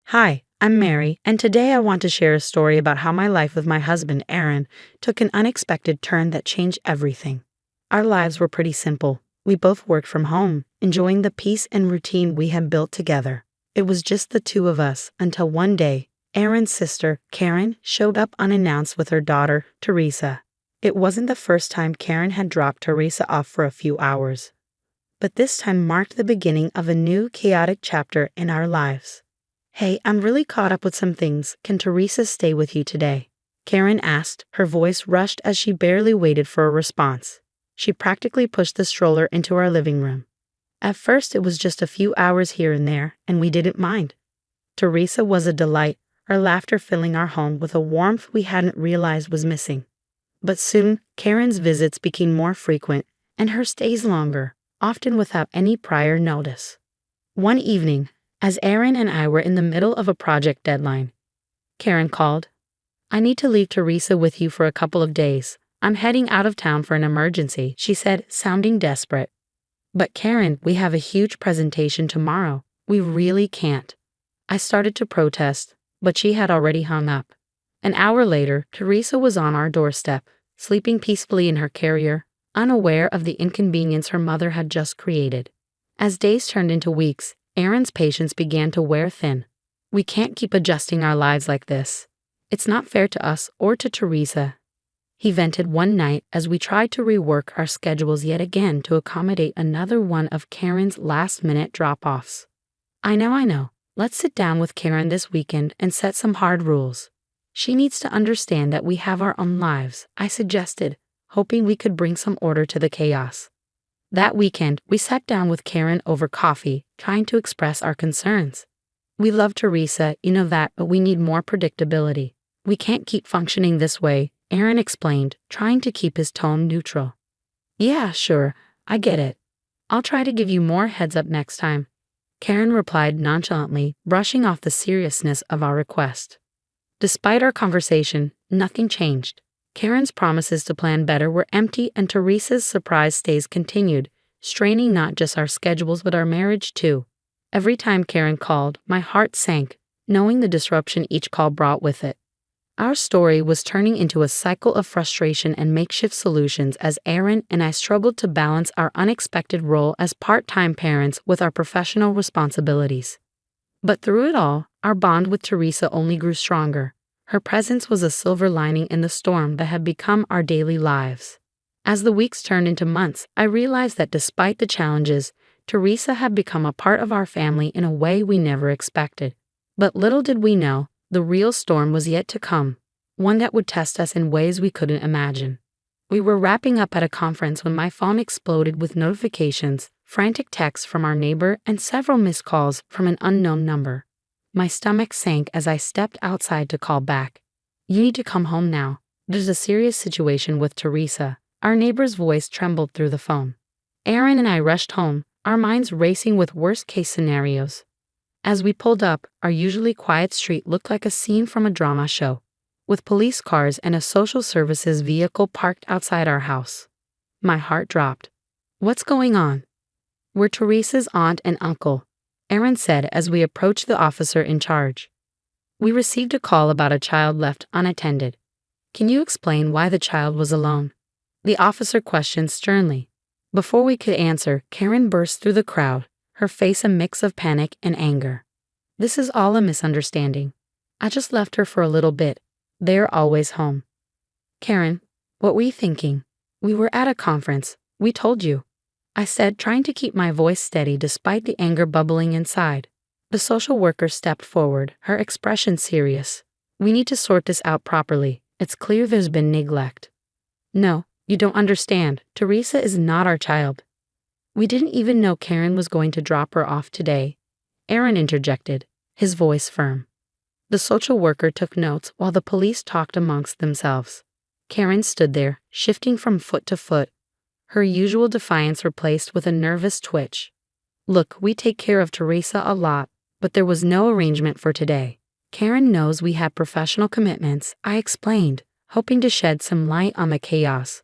Hi, I'm Mary, and today I want to share a story about how my life with my husband, Aaron, took an unexpected turn that changed everything. Our lives were pretty simple. We both worked from home, enjoying the peace and routine we had built together. It was just the two of us until one day, Aaron's sister, Karen, showed up unannounced with her daughter, Teresa. It wasn't the first time Karen had dropped Teresa off for a few hours, but this time marked the beginning of a new, chaotic chapter in our lives. "Hey, I'm really caught up with some things. Can Teresa stay with you today?" Karen asked, her voice rushed as she barely waited for a response. She practically pushed the stroller into our living room. At first, it was just a few hours here and there, and we didn't mind. Teresa was a delight, her laughter filling our home with a warmth we hadn't realized was missing. But soon, Karen's visits became more frequent, and her stays longer, often without any prior notice. One evening, as Aaron and I were in the middle of a project deadline, Karen called. "I need to leave Teresa with you for a couple of days. I'm heading out of town for an emergency," she said, sounding desperate. "But Karen, we have a huge presentation tomorrow. We really can't." I started to protest, but she had already hung up. An hour later, Teresa was on our doorstep, sleeping peacefully in her carrier, unaware of the inconvenience her mother had just created. As days turned into weeks, Aaron's patience began to wear thin. "We can't keep adjusting our lives like this. It's not fair to us or to Teresa," he vented one night as we tried to rework our schedules yet again to accommodate another one of Karen's last-minute drop-offs. I know. Let's sit down with Karen this weekend and set some hard rules. She needs to understand that we have our own lives," I suggested, hoping we could bring some order to the chaos. That weekend, we sat down with Karen over coffee, trying to express our concerns. "We love Teresa, you know that, but we need more predictability. We can't keep functioning this way," Aaron explained, trying to keep his tone neutral. "Yeah, sure, I get it. I'll try to give you more heads up next time," Karen replied nonchalantly, brushing off the seriousness of our request. Despite our conversation, nothing changed. Karen's promises to plan better were empty, and Teresa's surprise stays continued, straining not just our schedules but our marriage too. Every time Karen called, my heart sank, knowing the disruption each call brought with it. Our story was turning into a cycle of frustration and makeshift solutions as Aaron and I struggled to balance our unexpected role as part-time parents with our professional responsibilities. But through it all, our bond with Teresa only grew stronger. Her presence was a silver lining in the storm that had become our daily lives. As the weeks turned into months, I realized that despite the challenges, Teresa had become a part of our family in a way we never expected. But little did we know, the real storm was yet to come, one that would test us in ways we couldn't imagine. We were wrapping up at a conference when my phone exploded with notifications, frantic texts from our neighbor, and several missed calls from an unknown number. My stomach sank as I stepped outside to call back. "You need to come home now. There's a serious situation with Teresa." Our neighbor's voice trembled through the phone. Aaron and I rushed home, our minds racing with worst-case scenarios. As we pulled up, our usually quiet street looked like a scene from a drama show, with police cars and a social services vehicle parked outside our house. My heart dropped. "What's going on?" "We're Teresa's aunt and uncle," Aaron said as we approached the officer in charge. "We received a call about a child left unattended. Can you explain why the child was alone?" The officer questioned sternly. Before we could answer, Karen burst through the crowd, her face a mix of panic and anger. "This is all a misunderstanding. I just left her for a little bit. They're always home." "Karen, what were you thinking? We were at a conference. We told you," I said, trying to keep my voice steady despite the anger bubbling inside. The social worker stepped forward, her expression serious. "We need to sort this out properly. It's clear there's been neglect." "No, you don't understand. Teresa is not our child." "We didn't even know Karen was going to drop her off today," Aaron interjected, his voice firm. The social worker took notes while the police talked amongst themselves. Karen stood there, shifting from foot to foot, her usual defiance replaced with a nervous twitch. "Look, we take care of Teresa a lot, but there was no arrangement for today. Karen knows we have professional commitments," I explained, hoping to shed some light on the chaos.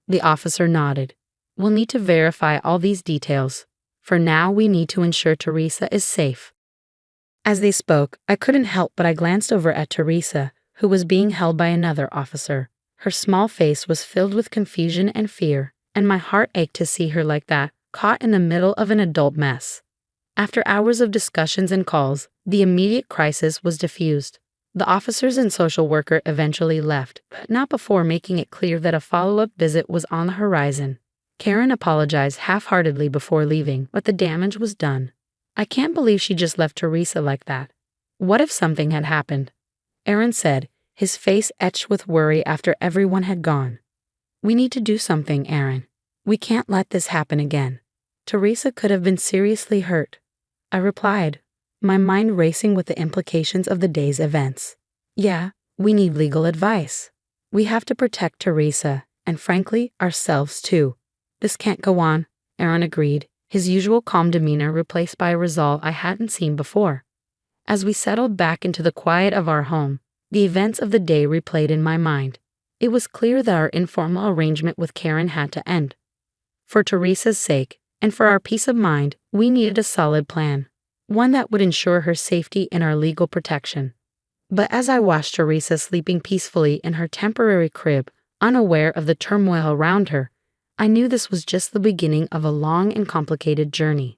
The officer nodded. "We'll need to verify all these details. For now, we need to ensure Teresa is safe." As they spoke, I couldn't help but I glanced over at Teresa, who was being held by another officer. Her small face was filled with confusion and fear, and my heart ached to see her like that, caught in the middle of an adult mess. After hours of discussions and calls, the immediate crisis was diffused. The officers and social worker eventually left, but not before making it clear that a follow-up visit was on the horizon. Karen apologized half-heartedly before leaving, but the damage was done. I can't believe she just left Teresa like that. What if something had happened? Aaron said, his face etched with worry after everyone had gone. We need to do something, Aaron. We can't let this happen again. Teresa could have been seriously hurt. I replied, my mind racing with the implications of the day's events. Yeah, we need legal advice. We have to protect Teresa, and frankly, ourselves too. This can't go on, Aaron agreed, his usual calm demeanor replaced by a resolve I hadn't seen before. As we settled back into the quiet of our home, the events of the day replayed in my mind. It was clear that our informal arrangement with Karen had to end. For Teresa's sake, and for our peace of mind, we needed a solid plan, one that would ensure her safety and our legal protection. But as I watched Teresa sleeping peacefully in her temporary crib, unaware of the turmoil around her, I knew this was just the beginning of a long and complicated journey.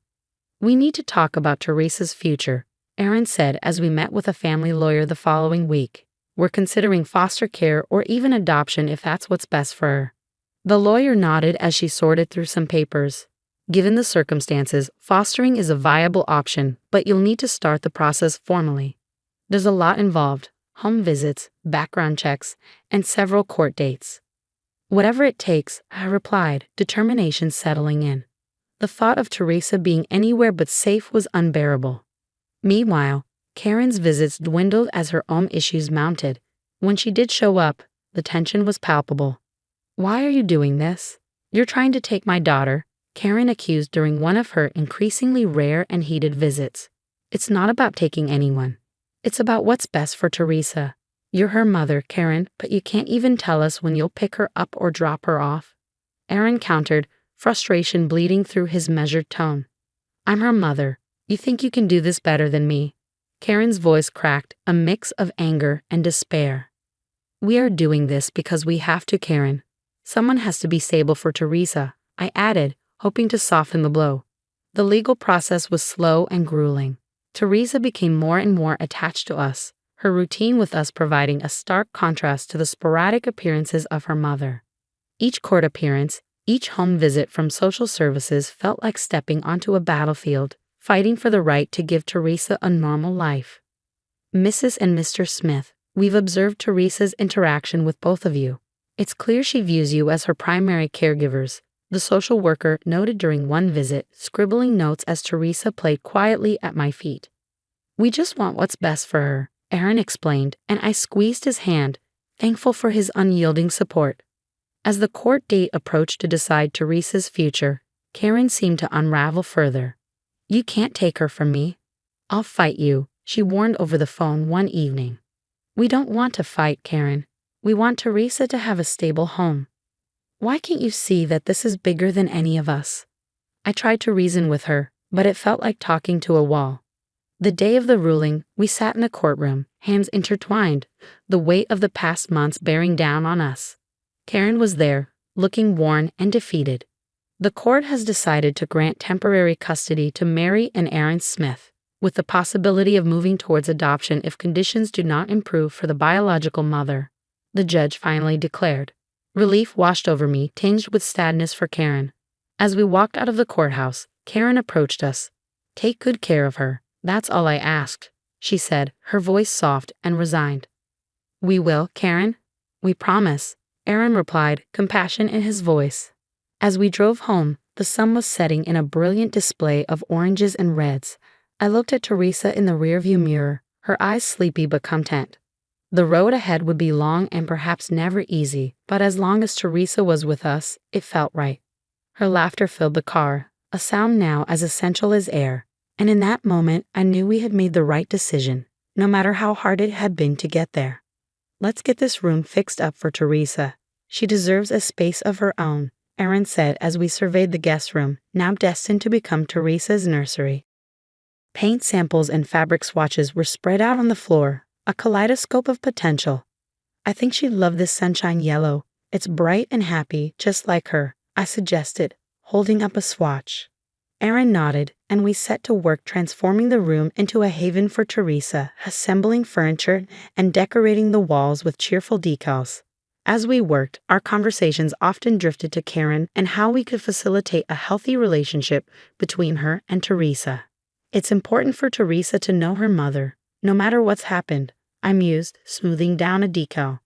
We need to talk about Teresa's future, Aaron said as we met with a family lawyer the following week. We're considering foster care or even adoption if that's what's best for her. The lawyer nodded as she sorted through some papers. Given the circumstances, fostering is a viable option, but you'll need to start the process formally. There's a lot involved: home visits, background checks, and several court dates. Whatever it takes, I replied, determination settling in. The thought of Teresa being anywhere but safe was unbearable. Meanwhile, Karen's visits dwindled as her own issues mounted. When she did show up, the tension was palpable. Why are you doing this? You're trying to take my daughter, Karen accused during one of her increasingly rare and heated visits. It's not about taking anyone. It's about what's best for Teresa. You're her mother, Karen, but you can't even tell us when you'll pick her up or drop her off. Aaron countered, frustration bleeding through his measured tone. I'm her mother. You think you can do this better than me? Karen's voice cracked, a mix of anger and despair. We are doing this because we have to, Karen. Someone has to be stable for Teresa, I added, hoping to soften the blow. The legal process was slow and grueling. Teresa became more and more attached to us, her routine with us providing a stark contrast to the sporadic appearances of her mother. Each court appearance, each home visit from social services felt like stepping onto a battlefield, fighting for the right to give Teresa a normal life. Mrs. and Mr. Smith, we've observed Teresa's interaction with both of you. It's clear she views you as her primary caregivers, the social worker noted during one visit, scribbling notes as Teresa played quietly at my feet. We just want what's best for her, Aaron explained, and I squeezed his hand, thankful for his unyielding support. As the court date approached to decide Teresa's future, Karen seemed to unravel further. You can't take her from me. I'll fight you, she warned over the phone one evening. We don't want to fight, Karen. We want Teresa to have a stable home. Why can't you see that this is bigger than any of us? I tried to reason with her, but it felt like talking to a wall. The day of the ruling, we sat in the courtroom, hands intertwined, the weight of the past months bearing down on us. Karen was there, looking worn and defeated. The court has decided to grant temporary custody to Mary and Aaron Smith, with the possibility of moving towards adoption if conditions do not improve for the biological mother, the judge finally declared. Relief washed over me, tinged with sadness for Karen. As we walked out of the courthouse, Karen approached us. Take good care of her, that's all I asked, she said, her voice soft and resigned. We will, Karen. We promise, Aaron replied, compassion in his voice. As we drove home, the sun was setting in a brilliant display of oranges and reds. I looked at Teresa in the rearview mirror, her eyes sleepy but content. The road ahead would be long and perhaps never easy, but as long as Teresa was with us, it felt right. Her laughter filled the car, a sound now as essential as air, and in that moment I knew we had made the right decision, no matter how hard it had been to get there. Let's get this room fixed up for Teresa. She deserves a space of her own, Aaron said as we surveyed the guest room, now destined to become Teresa's nursery. Paint samples and fabric swatches were spread out on the floor, a kaleidoscope of potential. I think she'd love this sunshine yellow. It's bright and happy, just like her, I suggested, holding up a swatch. Aaron nodded, and we set to work transforming the room into a haven for Teresa, assembling furniture and decorating the walls with cheerful decals. As we worked, our conversations often drifted to Karen and how we could facilitate a healthy relationship between her and Teresa. It's important for Teresa to know her mother, no matter what's happened, I mused, smoothing down a decal.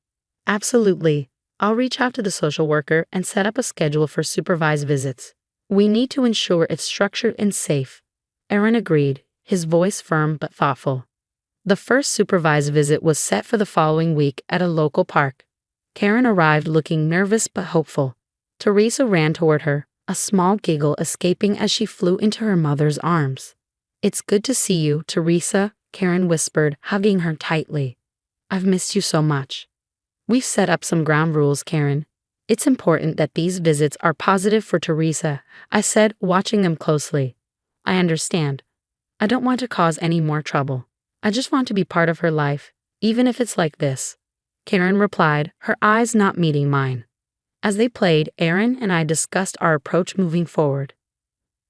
Absolutely. I'll reach out to the social worker and set up a schedule for supervised visits. We need to ensure it's structured and safe. Aaron agreed, his voice firm but thoughtful. The first supervised visit was set for the following week at a local park. Karen arrived looking nervous but hopeful. Teresa ran toward her, a small giggle escaping as she flew into her mother's arms. "It's good to see you, Teresa," Karen whispered, hugging her tightly. "I've missed you so much." "We've set up some ground rules, Karen. It's important that these visits are positive for Teresa," I said, watching them closely. "I understand. I don't want to cause any more trouble. I just want to be part of her life, even if it's like this," Karen replied, her eyes not meeting mine. As they played, Aaron and I discussed our approach moving forward.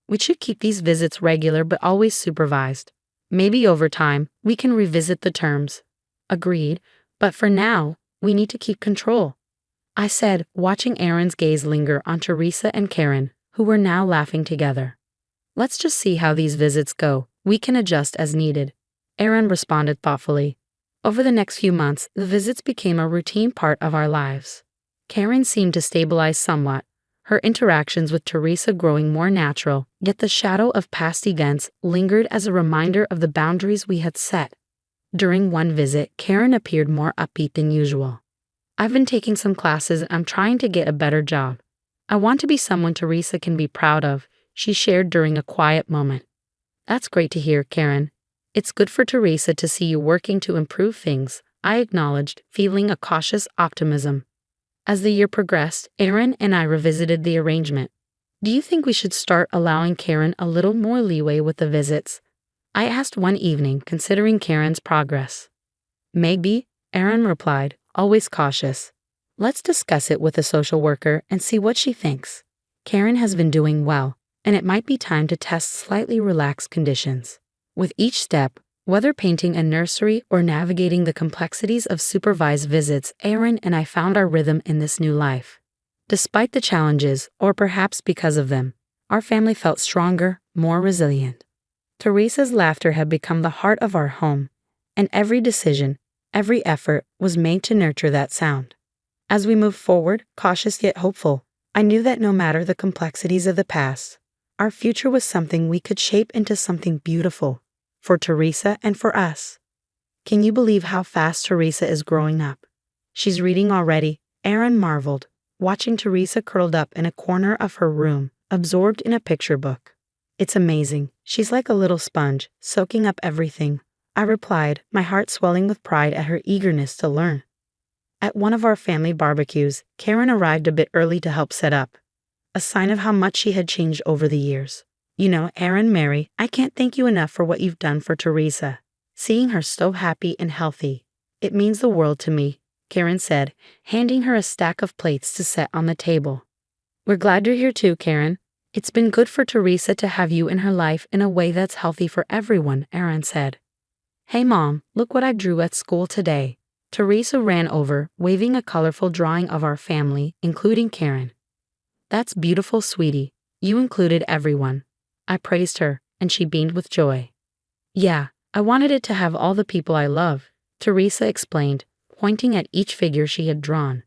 We should keep these visits regular but always supervised. Maybe over time, we can revisit the terms. Agreed, but for now, we need to keep control, I said, watching Aaron's gaze linger on Teresa and Karen, who were now laughing together. "Let's just see how these visits go. We can adjust as needed," Aaron responded thoughtfully. Over the next few months, the visits became a routine part of our lives. Karen seemed to stabilize somewhat, her interactions with Teresa growing more natural, yet the shadow of past events lingered as a reminder of the boundaries we had set. During one visit, Karen appeared more upbeat than usual. "I've been taking some classes and I'm trying to get a better job. I want to be someone Teresa can be proud of," she shared during a quiet moment. "That's great to hear, Karen. It's good for Teresa to see you working to improve things," I acknowledged, feeling a cautious optimism. As the year progressed, Aaron and I revisited the arrangement. "Do you think we should start allowing Karen a little more leeway with the visits?" I asked one evening, considering Karen's progress. "Maybe," Aaron replied, always cautious. "Let's discuss it with a social worker and see what she thinks. Karen has been doing well, and it might be time to test slightly relaxed conditions." With each step, whether painting a nursery or navigating the complexities of supervised visits, Aaron and I found our rhythm in this new life. Despite the challenges, or perhaps because of them, our family felt stronger, more resilient. Teresa's laughter had become the heart of our home, and every decision, every effort was made to nurture that sound. As we moved forward, cautious yet hopeful, I knew that no matter the complexities of the past, our future was something we could shape into something beautiful, for Teresa and for us. Can you believe how fast Teresa is growing up? She's reading already, Aaron marveled, watching Teresa curled up in a corner of her room, absorbed in a picture book. "It's amazing. She's like a little sponge, soaking up everything," I replied, my heart swelling with pride at her eagerness to learn. At one of our family barbecues, Karen arrived a bit early to help set up, a sign of how much she had changed over the years. "You know, Aaron, Mary, I can't thank you enough for what you've done for Teresa. Seeing her so happy and healthy, it means the world to me," Karen said, handing her a stack of plates to set on the table. "We're glad you're here too, Karen. It's been good for Teresa to have you in her life in a way that's healthy for everyone," Aaron said. "Hey Mom, look what I drew at school today." Teresa ran over, waving a colorful drawing of our family, including Karen. "That's beautiful, sweetie. You included everyone." I praised her, and she beamed with joy. "Yeah, I wanted it to have all the people I love," Teresa explained, pointing at each figure she had drawn.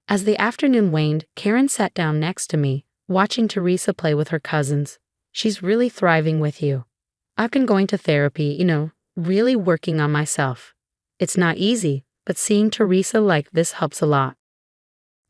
As the afternoon waned, Karen sat down next to me, watching Teresa play with her cousins. "She's really thriving with you. I've been going to therapy, really working on myself. It's not easy, but seeing Teresa like this helps a lot."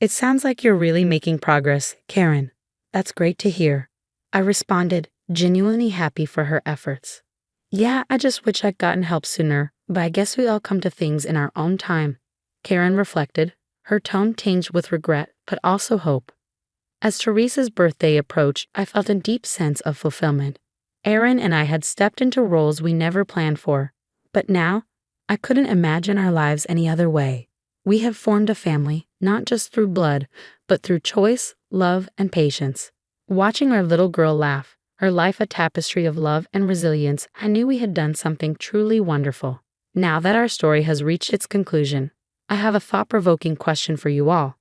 "It sounds like you're really making progress, Karen. That's great to hear," I responded, genuinely happy for her efforts. "Yeah, I just wish I'd gotten help sooner, but I guess we all come to things in our own time," Karen reflected, her tone tinged with regret, but also hope. As Teresa's birthday approached, I felt a deep sense of fulfillment. Aaron and I had stepped into roles we never planned for, but now I couldn't imagine our lives any other way. We have formed a family, not just through blood, but through choice, love, and patience. Watching our little girl laugh, her life a tapestry of love and resilience, I knew we had done something truly wonderful. Now that our story has reached its conclusion, I have a thought-provoking question for you all.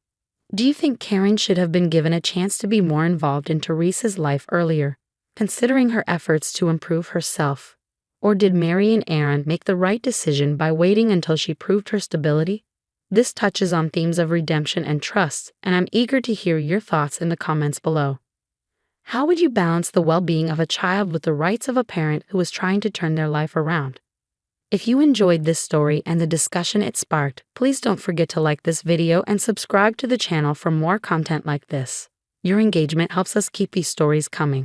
Do you think Karen should have been given a chance to be more involved in Teresa's life earlier, considering her efforts to improve herself? Or did Mary and Aaron make the right decision by waiting until she proved her stability? This touches on themes of redemption and trust, and I'm eager to hear your thoughts in the comments below. How would you balance the well-being of a child with the rights of a parent who is trying to turn their life around? If you enjoyed this story and the discussion it sparked, please don't forget to like this video and subscribe to the channel for more content like this. Your engagement helps us keep these stories coming.